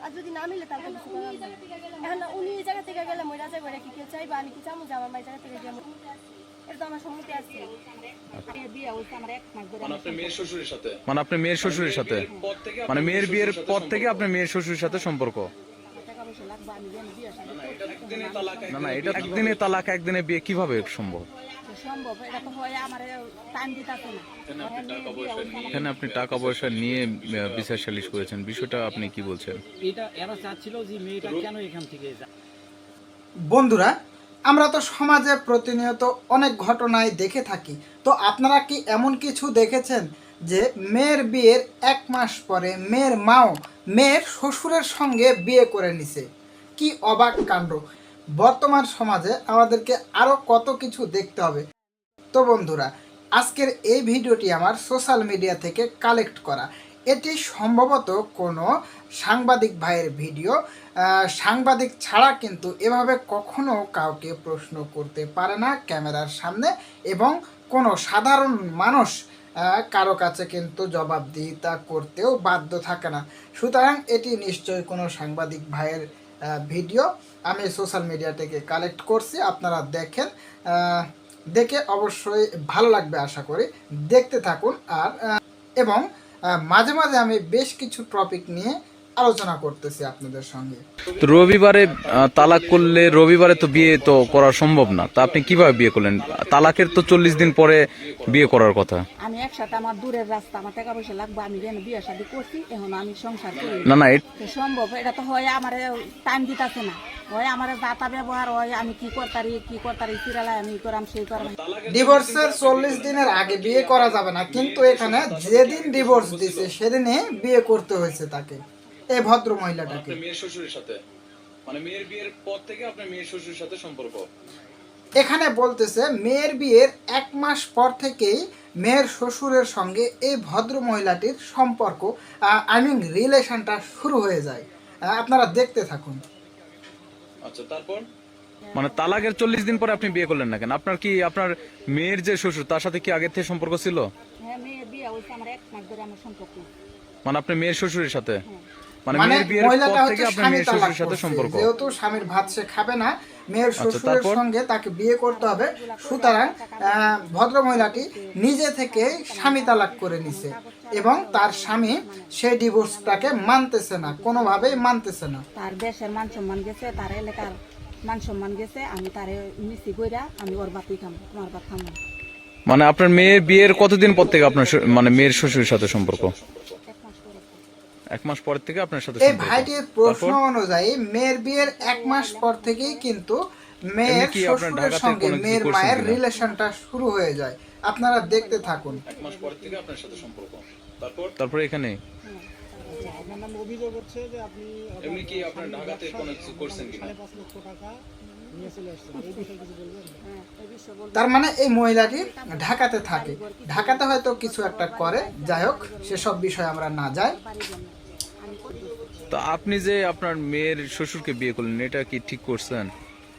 আর যদি না মিলে তাহলে কিছু করার নেই। এখন উনি এই জায়গা থেকে গেলে মই রাজা করে কি কেউ চাইবা, আমি কি চামু যে আমার মায়ের জায়গা থেকে গেলে এটা তো আমার সম্মতি আছে। মানে আপনার মেয়ের শ্বশুরের সাথে মানে মেয়ের বিয়ের পর থেকে আপনার মেয়ের শ্বশুরের সাথে সম্পর্ক? না না, এটা একদিনে তালাক একদিনে বিয়ে কিভাবে সম্ভব? এটা তো হয় আমার টাইম দিতেছে না। এখানে আপনি টাকা পয়সা নিয়ে বিচার সালিশ করেছেন, বিষয়টা আপনি কি বলছেন? এটা এরা চাচ্ছিল যে মেয়েটা কেন এখান থেকে যায়। বন্ধুরা, আমরা তো সমাজে প্রতিনিয়ত অনেক ঘটনায় দেখে থাকি। তো আপনারা কি এমন কিছু দেখেছেন যে মেয়ের বিয়ের 1 মাস পরে মেয়ের মাও মেয়ের শ্বশুরের সঙ্গে বিয়ে করে নিছে? কি অবাক কাণ্ড! বর্তমান সমাজে আমাদেরকে আরও কত কিছু দেখতে হবে। তো বন্ধুরা, আজকের এই ভিডিওটি আমার সোশ্যাল মিডিয়া থেকে কালেক্ট করা। এটি সম্ভবত কোনো সাংবাদিক ভাইয়ের ভিডিও। সাংবাদিক ছাড়া কিন্তু এভাবে কখনো কাউকে প্রশ্ন করতে পারে না ক্যামেরার সামনে, এবং কোনো সাধারণ মানুষ কারো কাছে কিন্তু জবাবদিহিতা করতেও বাধ্য থাকে না। সুতরাং এটি নিশ্চয়ই কোনো সাংবাদিক ভাইয়ের ভিডিও আমি সোশ্যাল মিডিয়া থেকে কালেক্ট করছি। আপনারা দেখেন, দেখে অবশ্যই ভালো লাগবে আশা করি। দেখতে থাকুন। আর এবং মাঝে মাঝে আমি বেশ কিছু টপিক নিয়ে আলোচনা করতেছি আপনাদের সঙ্গে। তো রবিবারে তালাক করলে রবিবারে তো বিয়ে তো করা সম্ভব না, তা আপনি কিভাবে বিয়ে করলেন? তালাকের তো 40 দিন পরে বিয়ে করার কথা। আমি একসাথে আমার দূরের রাস্তা, আমার টাকা পয়সা লাগবে, আমি যেন বিয়ে শাদী করছি, এখন আমি সংসার করি না না, সম্ভব। এটা তো হয় আমার টাইম দিতেছে না, হয় আমার দাতা ব্যবহার হয়, আমি কি করতারি চিরালাই আমি করাম সেই করাম। ডিভোর্সের 40 দিনের আগে বিয়ে করা যাবে না, কিন্তু এখানে যেদিন ডিভোর্স দিছে সেদিনে বিয়ে করতে হয়েছে তাকে, এই ভদ্র মহিলাটাকে। মেয়ের শ্বশুরের সাথে, মানে মেয়ের বিয়ের পর থেকে আপনার মেয়ের শ্বশুরের সাথে সম্পর্ক। এখানে বলতেছে মেয়ের বিয়ের 1 মাস পর থেকেই মেয়ের শ্বশুরের সঙ্গে এই ভদ্র মহিলাটির সম্পর্ক, আই মিন রিলেশনটা শুরু হয়ে যায়। আপনারা দেখতে থাকুন। আচ্ছা, তারপর মানে তালাকের 40 দিন পরে আপনি বিয়ে করলেন না কেন? আপনার কি আপনার মেয়ের যে শ্বশুর তার সাথে কি আগের থেকে সম্পর্ক ছিল? হ্যাঁ, মেয়ের বিয়ে হয়েছে আমার 1 মাস ধরে আমার সম্পর্ক। মানে আপনার মেয়ের শ্বশুরের সাথে, মানে মানে মেয়ের বিয়ের মহিলাটা পর হচ্ছে থেকে আপনার স্বামী মেয়ের তালাক শ্বশুরের সাথে করছে। সম্পর্ক। যেহেতু স্বামীর ভাত সে খাবে না, মেয়ের শ্বশুরের তারপর? সঙ্গে তাকে বিয়ে করতে হবে। সুতরাং ভদ্র মহিলাটি নিজে থেকে স্বামী তালাক করে নিছে, এবং তার স্বামী সেই ডিভোর্সটাকে মানতেছে না, কোনোভাবেই মানতেছে না। তার দেশের মান সম্মান গেছে, তার এলাকার মান সম্মান গেছে, আমি তারে মিশি কইরা আমি ওর বাপই খাম, তোমার বাপ খাম। মানে আপনার মেয়ের বিয়ের কতদিন পর থেকে আপনার মানে মেয়ের শ্বশুরের সাথে সম্পর্ক? 1 মাস পর থেকে আপনার সাথে এই সম্পর্ক। ভাইটির প্রশ্ন অনুযায়ী মেয়ের বিয়ের 1 মাস পর থেকেই কিন্তু মেয়ের কি আপনার শ্বশুরের ঢাকাতে সঙ্গে কোনো কিছু মেয়ের করছেন মায়ের কিনা? রিলেশনটা শুরু হয়ে যায়। আপনারা দেখতে থাকুন। 1 মাস পর থেকে আপনার সাথে সম্পর্ক। তারপরে এখানে আপনার নামে অভিযোগ হচ্ছে যে আপনি এমনি কি আপনার ঢাকাতে কোনো কিছু করছেন কিনা? 5.5 লক্ষ টাকা নিয়ে চলে আসছেন, এই বিষয়ে কিছু বলবেন? তার মানে এই মহিলাটি ঢাকাতে থাকে, ঢাকাতে হয়তো কিছু একটা করে। যাই হোক, সেসব বিষয়ে আমরা না যাই। তো আপনি যে আপনার মেয়ের শ্বশুরকে বিয়ে করলেন, এটা কি ঠিক করছেন?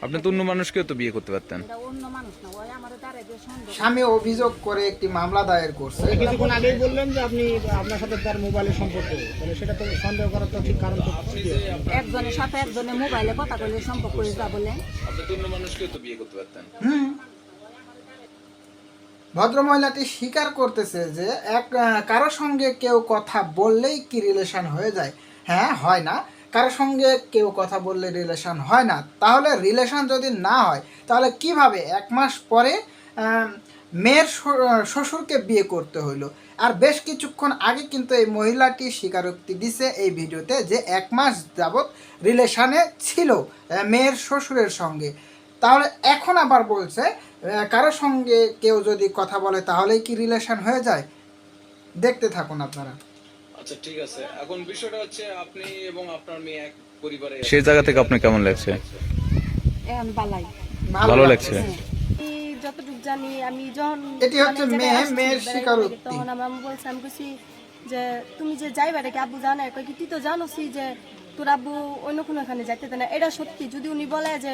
আপনি তো অন্য মানুষকেও তো বিয়ে করতে পারতেন। এটা অন্য মানুষ না, ওই আমার দ্বারে যে সন্দেহ। স্বামী অভিযোগ করে একটি মামলা দায়ের করছে। কিছুক্ষণ আগেই বললেন যে আপনি আপনার সাথে তার মোবাইলের সম্পর্ক, তাহলে সেটা তো সন্দেহ করার তো ঠিক কারণ তো একজনের সাথে একজনের মোবাইলে কথা বলে সম্পর্ক হয়ে যা বলে। আপনি তো অন্য মানুষকেও তো বিয়ে করতে পারতেন। ভদ্র মহিলাটি স্বীকার করতেছে যে কারো সঙ্গে কেউ কথা বললেই কি রিলেশন হয়ে যায়? হ্যাঁ, হয় না। কারোর সঙ্গে কেউ কথা বললে রিলেশন হয় না। তাহলে রিলেশন যদি না হয় তাহলে কিভাবে 1 মাস পরে মেয়ের শ্বশুরকে বিয়ে করতে হইলো? আর বেশ কিছুক্ষণ আগে কিন্তু এই মহিলাটি স্বীকারোক্তি দিছে এই ভিডিওতে যে 1 মাস যাবৎ রিলেশনে ছিল মেয়ের শ্বশুরের সঙ্গে। তাহলে এখন আবার বলছে কারোর সঙ্গে কেউ যদি কথা বলে তাহলেই কি রিলেশন হয়ে যায়? দেখতে থাকুন আপনারা। আচ্ছা, ঠিক আছে। এখন বিষয়টা হচ্ছে আপনি এবং আপনার মেয়ে এক পরিবারে। সেই জায়গা থেকে আপনার কেমন লাগছে? এখন বালাই ভালো লাগছে। আমি যতটুকু জানি, আমি যখন এটি হচ্ছে মেয়ের স্বীকারোক্তি। তখন আমার আম্মু বলছে, আমি কইছি যে তুমি যে যাইবা রেখে আব্বু জানে, কই কি তুই তো জানোসি যে তোর আব্বু অন্য কোনো এখানে যাইতে দেয় না। এটা সত্যি। যদি উনি বলে যে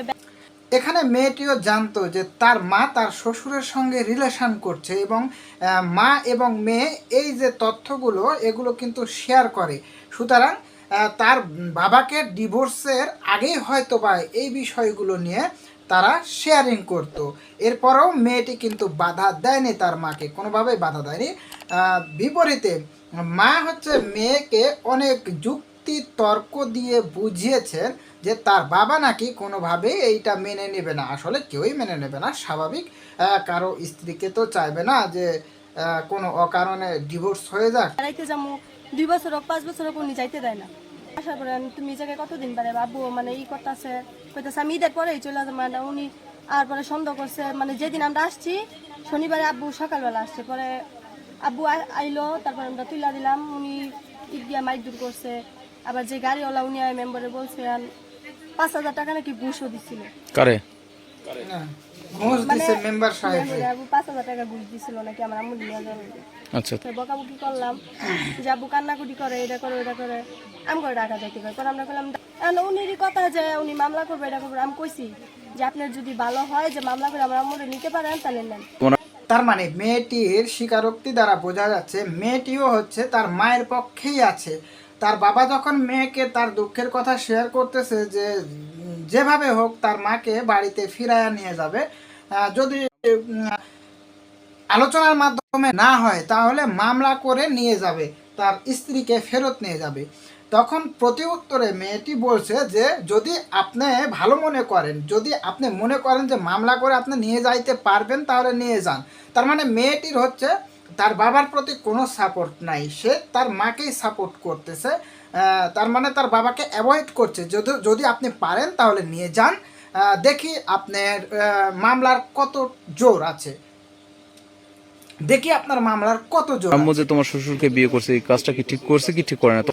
এখানে মেয়েটিও জানতো যে তার মা তার শ্বশুরের সঙ্গে রিলেশন করছে, এবং মা এবং মেয়ে এই যে তথ্যগুলো এগুলো কিন্তু শেয়ার করে। সুতরাং তার বাবাকে ডিভোর্সের আগেই হয়তো বা এই বিষয়গুলো নিয়ে তারা শেয়ারিং করত। এরপরেও মেয়েটি কিন্তু বাধা দেয়নি, তার মাকে কোনোভাবেই বাধা দেয়নি। বিপরীতে মা হচ্ছে মেয়েকে অনেক যুক্তি তর্ক দিয়ে বুঝিয়েছেন যে তার বাবা নাকি কোনোভাবেই এইটা মেনে নেবে না। আসলে কেউই মেনে নেবে না, স্বাভাবিক। কারো স্ত্রীকে তো চাইবে না যে কোনো অকারণে ডিভোর্স হয়ে যাক। বেড়াইতে যাবো 2 বছর হোক 5 বছর হোক উনি যাইতে দেয় না। আশা করেন তুমি এই জায়গায় কতদিন পারে আব্বু মানে ই করতেছে, কইতেছে আমি ঈদের পরেই চলে যাবো। মানে উনি আর পরে সন্দেহ করছে, মানে যেদিন আমরা আসছি শনিবারে আব্বু সকালবেলা আসছে, পরে আব্বু আইলো, তারপরে আমরা তুইলা দিলাম। উনি ঈদ দিয়া মাইক দূর করছে। আবার যে গাড়িওয়ালা উনি মেম্বারে বলছে 5,000 টাকা নাকি ঘুষও দিছিল। কারে? ঘুষ দিছে মেম্বার সাহেব। আব্বু 5,000 টাকা ঘুষ দিছিল নাকি আমার আম্মু নিয়ে যাবে। আচ্ছা, বকাবকি করলাম যে আব্বু কান্নাকুটি করে, এটা করে ওটা করে, আমি করে টাকা যাইতে পারি। পরে আমরা বললাম উনিরই কথা যে উনি মামলা করবে, এটা করবে। আমি কইছি যে আপনার যদি ভালো হয় যে মামলা করে আমার আম্মুরে নিতে পারেন তাহলে নেন। তার মানে মেয়েটির স্বীকারোক্তি দ্বারা বোঝা যাচ্ছে মেয়েটিও হচ্ছে তার মায়ের পক্ষেই আছে। তার বাবা যখন মেয়েকে তার দুঃখের কথা শেয়ার করতেছে যে যেভাবে হোক তার মাকে বাড়িতে ফিরাইয়া নিয়ে যাবে, যদি আলোচনার মাধ্যমে না হয় তাহলে মামলা করে নিয়ে যাবে, তার স্ত্রীকে ফেরত নিয়ে যাবে। তখন প্রতি উত্তরে মেয়েটি বলছে যে যদি আপনি ভালো মনে করেন, যদি আপনি মনে করেন যে মামলা করে আপনি নিয়ে যাইতে পারবেন তাহলে নিয়ে যান। তার মানে মেয়েটির হচ্ছে তার বাবার প্রতি কোনো সাপোর্ট নাই, সে তার মাকেই সাপোর্ট করতেছে। তার মানে তার বাবাকে অ্যাভয়েড করছে। যদি আপনি পারেন তাহলে নিয়ে যান, দেখি আপনার মামলার কত জোর আছে, দেখি আপনার মামলার কত জোর আম্মু আছে। যে তোমার শ্বশুরকে বিয়ে করছে এই কাজটা কি ঠিক করছে কি ঠিক করে না?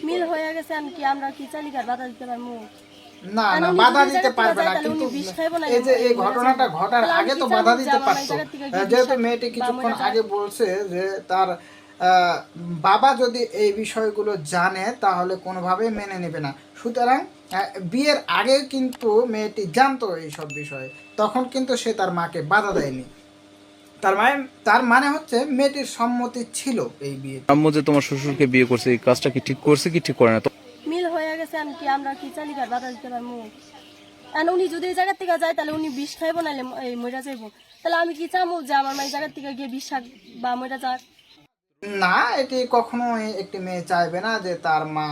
মিল হয়ে গেছে, আমি কি আমরা কি চালিকার বাধা দিতে পারবো? না আর না, উনি বাধা যদি দিতে জায়গা পারবে থেকে না, যায় তাহলে কিন্তু উনি বিষ খাইবো না, এই যে এই উনি ঘটনাটা ঘটার তাহলে আমি আগে কি তো চাবো বাধা যে দিতে আমার পারতো। জায়গা থেকে গিয়ে যেহেতু বিষ মেয়েটি বা কিছুক্ষণ মরে আগে বলছে যে তার বাবা যদি এই বিষয়গুলো জানে তাহলে কোনোভাবেই মেনে নেবে না। সুতরাং বিয়ের আগে কিন্তু মেয়েটি জানতো এইসব বিষয়ে, তখন কিন্তু সে তার মাকে বাধা দেয়নি। তার মানে হচ্ছে মেয়েটির সম্মতি ছিল এই বিয়ে। আম্মু যে তোমার শ্বশুরকে বিয়ে করছে এই কাজটা কি ঠিক করছে কি ঠিক করে না? মিল হয়ে গেছে, আমি কি আমরা কি চালিকার বাধা দিতে পারবো? আর উনি যদি এই জায়গা থেকে যায় তাহলে উনি বিষ খাইবো নাহলে মরে যাইবো। তাহলে আমি কি চাবো যে আমার মা এই জায়গা থেকে গিয়ে বিষ খাক বা মরে যাক? না, এটি কখনো একটি মেয়ে চাইবে না যে তার মা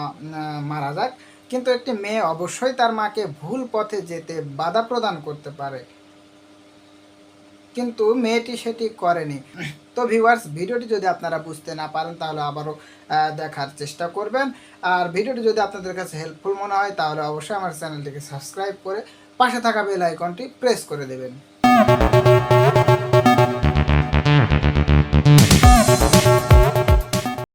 মারা যাক, কিন্তু একটি মেয়ে অবশ্যই তার মাকে ভুল পথে যেতে বাধা প্রদান করতে পারে, কিন্তু মেয়েটি সেটি করেনি। তো ভিউয়ার্স, ভিডিওটি যদি আপনারা বুঝতে না পারেন তাহলে আবারও দেখার চেষ্টা করবেন। আর ভিডিওটি যদি আপনাদের কাছে হেল্পফুল মনে হয় তাহলে অবশ্যই আমার চ্যানেলটিকে সাবস্ক্রাইব করে পাশে থাকা বেল আইকনটি প্রেস করে দেবেন।